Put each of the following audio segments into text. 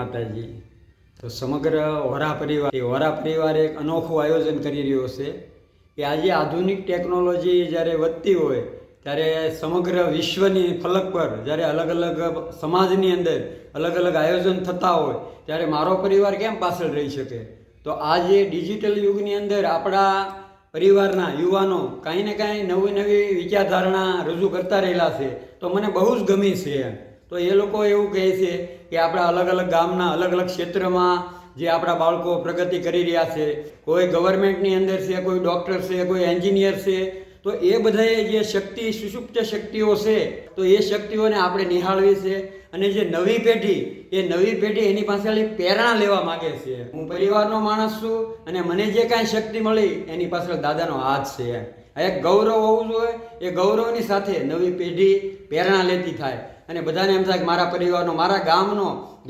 માતાજી। તો સમગ્ર વોરા પરિવાર એક અનોખું આયોજન કરી રહ્યો છે કે આજે આધુનિક ટેકનોલોજી જ્યારે વધતી હોય ત્યારે સમગ્ર વિશ્વની ફલક પર જ્યારે અલગ અલગ સમાજની અંદર અલગ અલગ આયોજન થતા હોય ત્યારે મારો પરિવાર કેમ પાછળ રહી શકે। તો આ જે ડિજિટલ યુગની અંદર આપણા પરિવારના યુવાનો કાંઈ ને કાંઈ નવી નવી વિચારધારણા રજૂ કરતા રહેલા છે તો મને બહુ જ ગમી છે। તો એ લોકો એવું કહે છે કે આપણા અલગ અલગ ગામના અલગ અલગ ક્ષેત્રમાં જે આપણા બાળકો પ્રગતિ કરી રહ્યા છે, કોઈ ગવર્મેન્ટની અંદર છે, કોઈ ડૉક્ટર છે, કોઈ એન્જિનિયર છે, તો એ બધાએ જે શક્તિ સુષુપ્ત શક્તિઓ છે તો એ શક્તિઓને આપણે નિહાળવી છે અને જે નવી પેઢી એની પાસેથી પ્રેરણા લેવા માગે છે। હું પરિવારનો માણસ છું અને મને જે કાંઈ શક્તિ મળી એની પાછળ દાદાનો હાથ છે। આ એક ગૌરવ હોવું જોઈએ। એ ગૌરવની સાથે નવી પેઢી પ્રેરણા લેતી થાય અને બધાને એમ થાય કે મારા પરિવારનો, મારા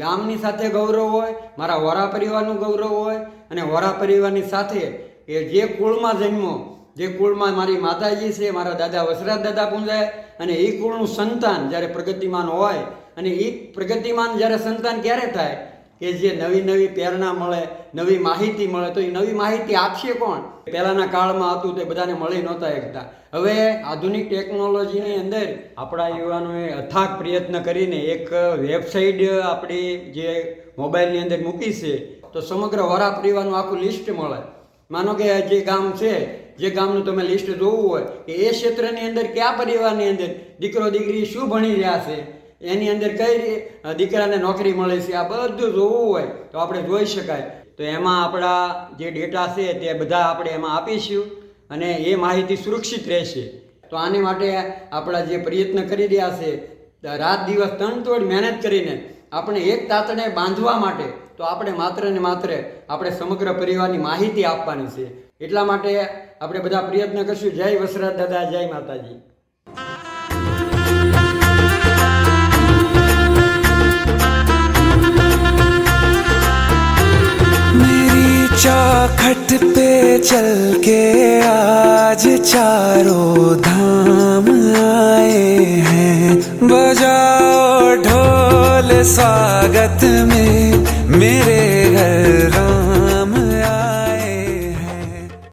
ગામની સાથે ગૌરવ હોય, મારા વોરા પરિવારનું ગૌરવ હોય અને વોરા પરિવારની સાથે એ જે કુળમાં જન્મો, જે કુળમાં મારી માતાજી છે, મારા દાદા વસરાજ દાદા પૂંજાય અને એ કુળનું સંતાન જ્યારે પ્રગતિમાન હોય અને એ પ્રગતિમાન જ્યારે સંતાન ક્યારે થાય કે જે નવી પ્રેરણા મળે, નવી માહિતી મળે। તો એ નવી માહિતી આપશે કોણ? પહેલાંના કાળમાં હતું તે બધાને મળી નહોતા શકતા। હવે આધુનિક ટેકનોલોજીની અંદર આપણા યુવાનોએ અથાગ પ્રયત્ન કરીને એક વેબસાઇટ આપણી જે મોબાઈલની અંદર મૂકી છે તો સમગ્ર વોરા પરિવારનું આખું લિસ્ટ મળે। માનો કે જે ગામ છે, જે ગામનું તમે લિસ્ટ જોવું હોય કે એ ક્ષેત્રની અંદર કયા પરિવારની અંદર દીકરો દીકરી શું ભણી રહ્યા છે, એની અંદર કઈ દીકરાને નોકરી મળે છે, આ બધું જોવું હોય તો આપણે જોઈ શકાય। તો એમાં આપણા જે ડેટા છે તે બધા આપણે એમાં આપીશું અને એ માહિતી સુરક્ષિત રહેશે। તો આની માટે આપણા જે પ્રયત્ન કરી રહ્યા છે રાત દિવસ તનતોડ મહેનત કરીને આપણે એક તાતણે બાંધવા માટે તો આપણે માત્ર ને માત્ર આપણે સમગ્ર પરિવારની માહિતી આપવાની છે। એટલા માટે આપણે બધા પ્રયત્ન કરશું। જય વસરાજ દાદા, જય માતાજી। चौखट पे चल के आज चारों धाम आए हैं, बजाओ ढोल स्वागत में मेरे